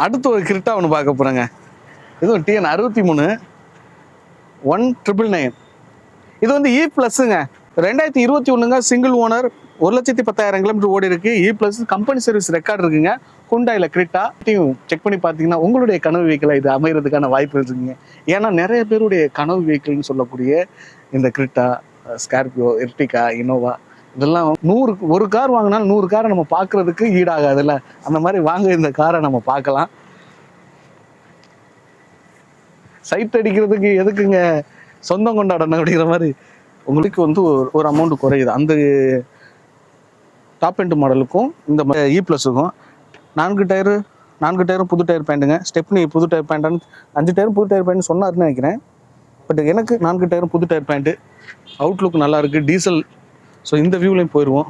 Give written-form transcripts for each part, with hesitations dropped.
அடுத்து ஒரு கிரிட்டா ஒன்று பார்க்க போகிறேங்க. இதுவும் TN 63 1999. இது வந்து E+ங்க. 2021ங்க. சிங்கிள் ஓனர், 1,10,000 கிலோமீட்டர் ஓடி இருக்கு. E+ கம்பெனி சர்வீஸ் ரெக்கார்டு இருக்குங்க. ஹுண்டாயில கிரிட்டா செக் பண்ணி பார்த்தீங்கன்னா உங்களுடைய கனவு வெஹிக்கிளை இது அமைகிறதுக்கான வாய்ப்பு இருக்குங்க. ஏன்னா நிறைய பேருடைய கனவு வெஹிக்கிள்னு சொல்லக்கூடிய இந்த கிரிட்டா, ஸ்கார்பியோ, எர்டிகா, இனோவா இதெல்லாம் ஒரு கார் வாங்கினாலும் 100 காரை நம்ம பார்க்கறதுக்கு ஈடாகாதுல்ல. அந்த மாதிரி வாங்க இந்த காரை நம்ம பார்க்கலாம். சைட் அடிக்கிறதுக்கு எதுக்குங்க சொந்தம் கொண்டாடணும் அப்படிங்கிற மாதிரி உங்களுக்கு வந்து ஒரு அமௌண்ட் குறையுது. அந்த டாப் எண்ட் மாடலுக்கும் இந்த E+க்கும் 4 டயரும் புது டயர் பேண்ட்டுங்க. ஸ்டெப்னி புது டயர் பேண்டான்னு 5 டயரும் புது டயர் பேண்ட் சொன்னாருன்னு நினைக்கிறேன். பட் எனக்கு 4 டயரும் புது டயர் பேண்ட்டு. அவுட்லுக் நல்லா இருக்குது, டீசல். ஸோ இந்த வியூலையும் போயிடுவோம்.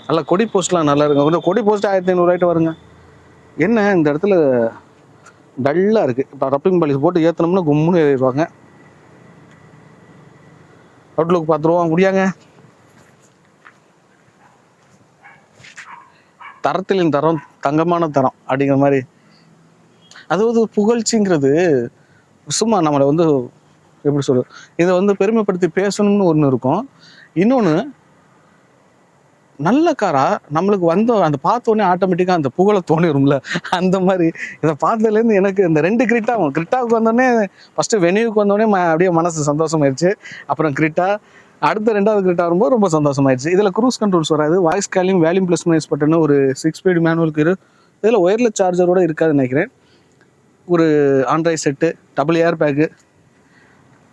நல்லா கொடி போஸ்ட்லாம் நல்லா இருக்கும். கொஞ்சம் கொடி போஸ்ட் 1500 வருங்க. என்ன இந்த இடத்துல டல்லாக இருக்குது. இப்போ ரப்பிங் பாலிஸ் போட்டு ஏற்றினோம்னா கும்முன்னு ஏறிடுவாங்க. அவுட்லுக் பார்த்துருவோம். முடியாங்க. தரத்திலின் தரம் தங்கமான தரம் அப்படிங்கிற மாதிரி. அதாவது புகழ்ச்சிங்கிறது சும்மா நம்மளை வந்து எப்படி சொல்றது, இதை வந்து பெருமைப்படுத்தி பேசணும்னு ஒன்று இருக்கும். இன்னொன்று நல்ல காரா நம்மளுக்கு அந்த பார்த்தோன்னே ஆட்டோமேட்டிக்காக அந்த புகழை தோணிடும்ல. அந்த மாதிரி இதை பார்த்ததுலேருந்து எனக்கு இந்த 2 கிரிட்டாவுக்கு வந்தோடனே ஃபஸ்ட்டு வெனியூக்கு வந்தோடனே அப்படியே மனசு சந்தோஷமாயிடுச்சு. அப்புறம் கிரிட்டா, அடுத்த 2வது கிரிட்டா வரும்போது ரொம்ப சந்தோஷமாயிடுச்சு. இதில் க்ரூஸ் கண்ட்ரோல்ஸ் வராது. வாய்ஸ் காலிங், வேல்யூம் ப்ளஸ் மைனஸ் பட்டன்னு ஒரு 6 ஸ்பீட் மேனுவலுக்கு இதில் ஒயர்லெஸ் சார்ஜரோட இருக்காதுன்னு நினைக்கிறேன். ஒரு android set, double air bag,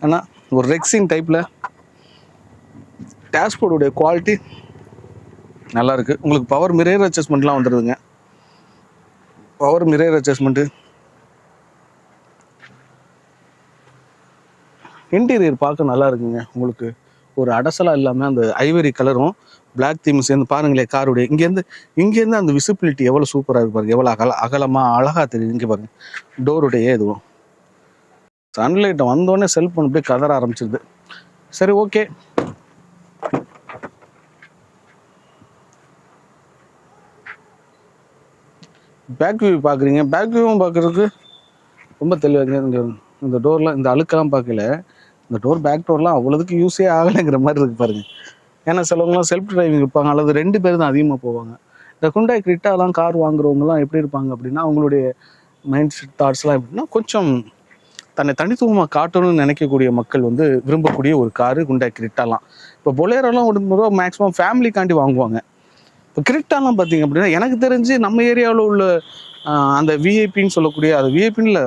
ஆனால் ஒரு ரெக்ஸின் டைப்பில். டேஷ்போர்டுடைய குவாலிட்டி நல்லா இருக்குது. உங்களுக்கு பவர் மிரர் அட்ஜஸ்ட்மெண்ட்லாம் வந்துடுதுங்க. Power mirror adjustment. இன்டீரியர் பார்க்க நல்லா இருக்குங்க. உங்களுக்கு ஒரு அடசலாக இல்லாமல் அந்த ஐவரி கலரும் பிளாக் தீம் சேர்ந்து பாருங்களேன். காருடைய இங்கேருந்து அந்த விசிபிலிட்டி எவ்வளோ சூப்பராக இருக்கு பாருங்க. எவ்வளோ அகலமாக அழகாக தெரியுது. இங்கே பாருங்க டோருடைய இதுவும் சன்லைட்டை வந்தோடனே செல்ஃபோன் அப்படியே கதற ஆரம்பிச்சிருது. சரி, ஓகே. பேக் வியூ பார்க்குறீங்க. பேக் வியூவும் பார்க்குறதுக்கு ரொம்ப தெளிவாக. இந்த டோர்லாம் இந்த அழுக்கெல்லாம் பார்க்கல. இந்த பேக் டோர்லாம் அவ்வளோதுக்கு யூஸே ஆகலைங்கிற மாதிரி இருக்குது பாருங்க. ஏன்னா சிலவங்களாம் செல்ஃப் டிரைவிங் இருப்பாங்க, அல்லது 2 பேர் தான் அதிகமாக போவாங்க. இந்த ஹுண்டாய் கிரிட்டாலாம் கார் வாங்குறவங்கலாம் எப்படி இருப்பாங்க அப்படின்னா, அவங்களுடைய மைண்ட் செட் தாட்ஸ்லாம் எப்படின்னா, கொஞ்சம் தன்னை தனித்துவமாக காட்டணும்னு நினைக்கக்கூடிய மக்கள் வந்து விரும்பக்கூடிய ஒரு காரு ஹுண்டாய் கிரிட்டாலாம். இப்போ பொலேரோலாம் விடும்போது மேக்ஸிமம் ஃபேமிலிக்காண்டி வாங்குவாங்க. இப்போ கிரிட்டாலாம் பார்த்தீங்க அப்படின்னா, எனக்கு தெரிஞ்சு நம்ம ஏரியாவில் உள்ள அந்த விஐபின்னு சொல்லக்கூடிய, அது விஐபின்னு இல்லை,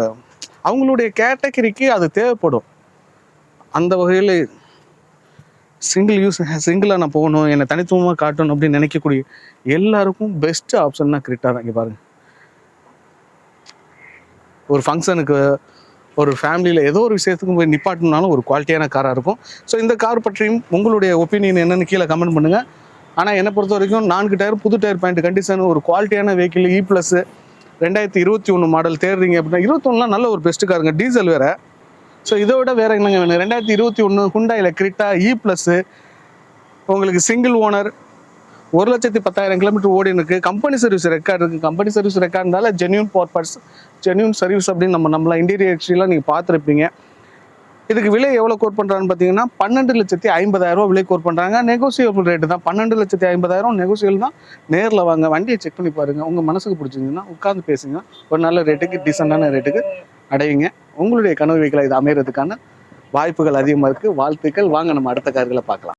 அவங்களுடைய கேட்டகரிக்கு அது தேவைப்படும். அந்த வகையில் சிங்கிளாக நான் போகணும், என்னை தனித்துவமாக காட்டணும் அப்படின்னு நினைக்கக்கூடிய எல்லாருக்கும் பெஸ்ட் ஆப்ஷன்னா கிரிட்டா தான். இங்கே பாருங்கள், ஒரு ஃபங்க்ஷனுக்கு, ஒரு ஃபேமிலியில் ஏதோ ஒரு விஷயத்துக்கும் போய் நிப்பாட்டணும்னாலும் ஒரு குவாலிட்டியான காராக இருக்கும். ஸோ இந்த கார் பற்றியும் உங்களுடைய ஒப்பீனியன் என்னென்னு கீழே கமெண்ட் பண்ணுங்கள். ஆனால் என்னை பொறுத்த வரைக்கும் 4 டயர் புது டயர் பேண்ட் கண்டிஷன், ஒரு குவாலிட்டியான வெஹிக்கிள், E+, 2021 மாடல் தேடுறீங்க அப்படின்னா, 21லாம் நல்ல ஒரு பெஸ்ட்டு காருங்க. டீசல் வேறு. ஸோ இதை விட வேறு என்னங்க வேணும்? 2021 ஹுண்டாயில கிரிட்டா E+, உங்களுக்கு சிங்கிள் ஓனர், 1,10,000 கிலோமீட்டர் ஓடி இருக்கு. கம்பெனி சர்வீஸ் ரெக்கார்டு இருக்குது. கம்பெனி சர்வீஸ் ரெக்கார்டுனால ஜென்யூன் பார்ட்ஸ், ஜென்யூன் சர்வீஸ் அப்படின்னு நம்மளாம் இன்டீரியர் எக்ஸ்ட்ரீலாம் நீங்கள் பார்த்துருப்பீங்க. இதுக்கு விலை எவ்வளோ கோட் பண்ணுறான்னு பார்த்தீங்கன்னா, 12,50,000 விலை கோட் பண்ணுறாங்க. நெகோசியபிள் ரேட்டு தான். 12,50,000 நெகோசியபிள் தான். நேரில் வாங்க, வண்டியை செக் பண்ணி பாருங்கள். உங்கள் மனசுக்கு பிடிச்சிருந்தீங்கன்னா உட்காந்து பேசுங்க. ஒரு நல்ல ரேட்டுக்கு, டீசெண்டான ரேட்டுக்கு அடைவீங்க. உங்களுடைய கனவு வெஹிக்கிளை இது அமைகிறதுக்கான வாய்ப்புகள் அதிகமாக இருக்குது. வாழ்த்துக்கள். வாங்க நம்ம அடுத்த கார்களை பார்க்கலாம்.